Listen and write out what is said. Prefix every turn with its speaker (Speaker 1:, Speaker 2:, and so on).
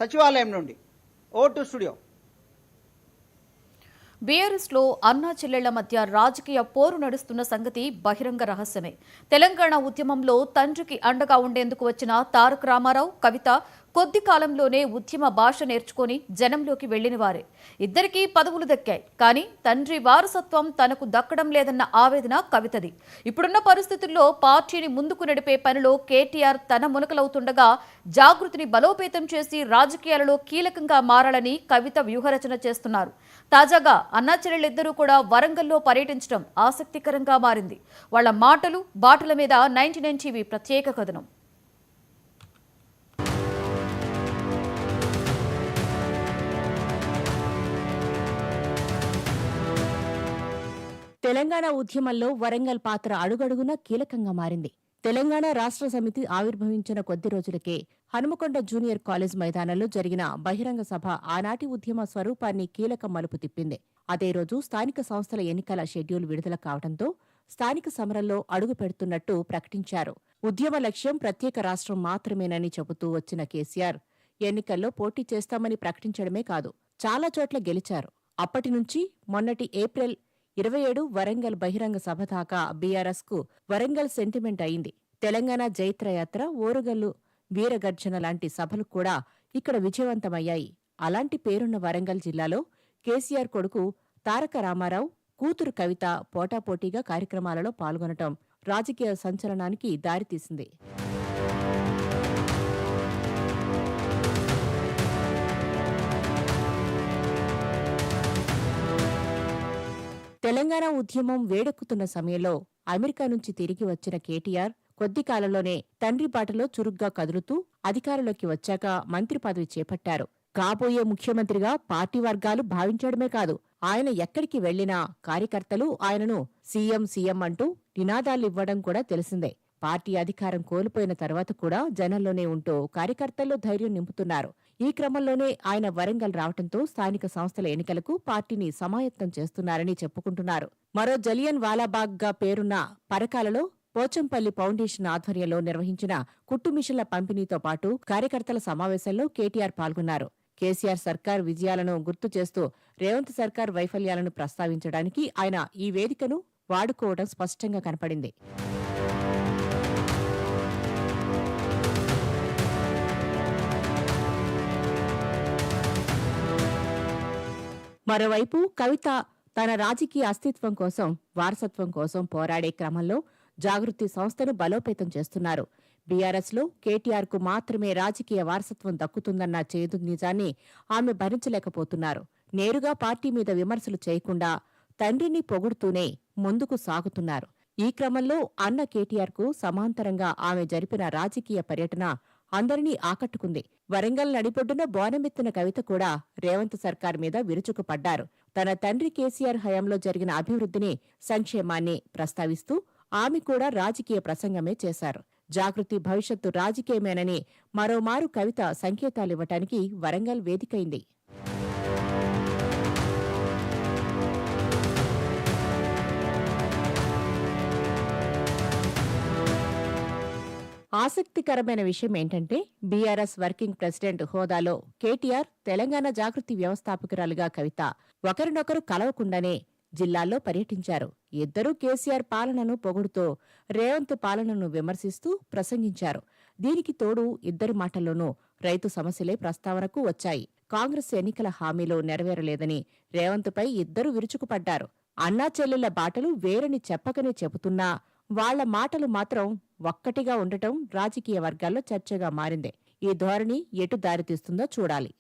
Speaker 1: సచివాలయం నుండి. Over to studio.
Speaker 2: బీఆర్ఎస్లో అన్నా చెల్లెళ్ల మధ్య రాజకీయ పోరు నడుస్తున్న సంగతి బహిరంగ రహస్యమే. తెలంగాణ ఉద్యమంలో తండ్రికి అండగా ఉండేందుకు వచ్చిన తారక రామారావు, కవిత కొద్ది కాలంలోనే ఉద్యమ భాష నేర్చుకుని జనంలోకి వెళ్లినవారే. ఇద్దరికీ పదవులు దక్కాయి. కానీ తండ్రి వారసత్వం తనకు దక్కడం లేదన్న ఆవేదన కవితది. ఇప్పుడున్న పరిస్థితుల్లో పార్టీని ముందుకు నడిపే పనిలో కేటీఆర్ తన మునకలవుతుండగా జాగృతిని బలోపేతం చేసి రాజకీయాలలో కీలకంగా మారాలని కవిత వ్యూహరచన చేస్తున్నారు. తాజాగా అన్నా చెల్లెళ్ళిద్దరూ కూడా వరంగల్లో పర్యటించడం ఆసక్తికరంగా మారింది. వాళ్ల మాటలు బాటల మీద 99 టీవీ ప్రత్యేక కథనం.
Speaker 3: తెలంగాణ ఉద్యమంలో వరంగల్ పాత్ర అడుగడుగునా కీలకంగా మారింది. తెలంగాణ రాష్ట్ర సమితి ఆవిర్భవించిన కొద్ది రోజులకే హనుమకొండ జూనియర్ కాలేజ్ మైదానంలో జరిగిన బహిరంగ సభ ఆనాటి ఉద్యమ స్వరూపాన్ని కీలక మలుపు తిప్పింది. అదే రోజు స్థానిక సంస్థల ఎన్నికల షెడ్యూల్ విడుదల కావడంతో స్థానిక సమరంలో అడుగు పెడుతున్నట్టు ప్రకటించారు. ఉద్యమ లక్ష్యం ప్రత్యేక రాష్ట్రం మాత్రమేనని చెబుతూ వచ్చిన కేసీఆర్ ఎన్నికల్లో పోటీ చేస్తామని ప్రకటించడమే కాదు, చాలా చోట్ల గెలిచారు. అప్పటినుంచి మొన్నటి ఏప్రిల్ 27 వరంగల్ బహిరంగ సభ దాకా బీఆర్ఎస్కు వరంగల్ సెంటిమెంట్ అయింది. తెలంగాణ జైత్రయాత్ర, ఓరుగల్లు వీరగర్జన లాంటి సభలు కూడా ఇక్కడ విజయవంతమయ్యాయి. అలాంటి పేరున్న వరంగల్ జిల్లాలో కేసీఆర్ కొడుకు తారక రామారావు, కూతురు కవిత పోటాపోటీగా కార్యక్రమాలలో పాల్గొనటం రాజకీయ సంచలనానికి దారితీసింది. తెలంగాణ ఉద్యమం వేడెక్కుతున్న సమయంలో అమెరికా నుంచి తిరిగి వచ్చిన కేటీఆర్ కొద్ది కాలంలోనే తండ్రి బాటలో చురుగ్గా కదులుతూ అధికారంలోకి వచ్చాక మంత్రి పదవి చేపట్టారు. కాబోయే ముఖ్యమంత్రిగా పార్టీ వర్గాలు భావించడమే కాదు, ఆయన ఎక్కడికి వెళ్లినా కార్యకర్తలు ఆయనను సీఎం సీఎం అంటూ నినాదాలివ్వడం కూడా తెలిసిందే. పార్టీ అధికారం కోల్పోయిన తర్వాత కూడా జనంలోనే ఉంటూ కార్యకర్తల్లో ధైర్యం నింపుతున్నారు. ఈ క్రమంలోనే ఆయన వరంగల్ రావడంతో స్థానిక సంస్థల ఎన్నికలకు పార్టీని సమాయత్తం చేస్తున్నారని చెప్పుకుంటున్నారు. మరో జలియన్ వాలాబాగ్గా పేరున్న పరకాలలో పోచంపల్లి ఫౌండేషన్ ఆధ్వర్యంలో నిర్వహించిన కుట్టు మిషన్ల పంపిణీతో పాటు కార్యకర్తల సమావేశంలో కేటీఆర్ పాల్గొన్నారు. కేసీఆర్ సర్కార్ విజయాలను గుర్తు చేస్తూ రేవంత్ సర్కార్ వైఫల్యాలను ప్రస్తావించడానికి ఆయన ఈ వేదికను వాడుకోవడం స్పష్టంగా కనపడింది. మరోవైపు కవిత తన రాజకీయ అస్తిత్వం కోసం, వారసత్వం కోసం పోరాడే క్రమంలో జాగృతి సంస్థను బలోపేతం చేస్తున్నారు. బీఆర్ఎస్లో కేటీఆర్కు మాత్రమే రాజకీయ వారసత్వం దక్కుతుందన్న చేదు నిజాన్ని ఆమె భరించలేకపోతున్నారు. నేరుగా పార్టీ మీద విమర్శలు చేయకుండా తండ్రిని పొగుడుతూనే ముందుకు సాగుతున్నారు. ఈ క్రమంలో అన్న కేటీఆర్కు సమాంతరంగా ఆమె జరిపిన రాజకీయ పర్యటన అందరినీ ఆకట్టుకుంది. వరంగల్ నడిపొడ్డున బోనమెత్తిన కవిత కూడా రేవంత్ సర్కార్ మీద విరుచుకుపడ్డారు. తన తండ్రి కేసీఆర్ హయాంలో జరిగిన అభివృద్ధిని, సంక్షేమాన్ని ప్రస్తావిస్తూ ఆమె కూడా రాజకీయ ప్రసంగమే చేశారు. జాగృతి భవిష్యత్తు రాజకీయమేనని మరోమారు కవిత సంకేతాలివ్వటానికి వరంగల్ వేదికైంది. ఆసక్తికరమైన విషయం ఏంటంటే, బీఆర్ఎస్ వర్కింగ్ ప్రెసిడెంట్ హోదాలో కేటీఆర్, తెలంగాణ జాగృతి వ్యవస్థాపకురాలుగా కవిత ఒకరినొకరు కలవకుండానే జిల్లాల్లో పర్యటించారు. ఇద్దరూ కేసీఆర్ పాలనను పొగుడుతూ రేవంత్ పాలనను విమర్శిస్తూ ప్రసంగించారు. దీనికి తోడు ఇద్దరి మాటల్లోనూ రైతు సమస్యలే ప్రస్తావనకు వచ్చాయి. కాంగ్రెస్ ఎన్నికల హామీలు నెరవేరలేదని రేవంత్పై ఇద్దరూ విరుచుకుపడ్డారు. అన్నా చెల్లెళ్ల బాటలు వేరని చెప్పకనే చెబుతున్నా వాళ్ల మాటలు మాత్రం ఒక్కటిగా ఉండటం రాజకీయ వర్గాల్లో చర్చగా మారింది. ఈ ధోరణి ఎటు దారితీస్తుందో చూడాలి.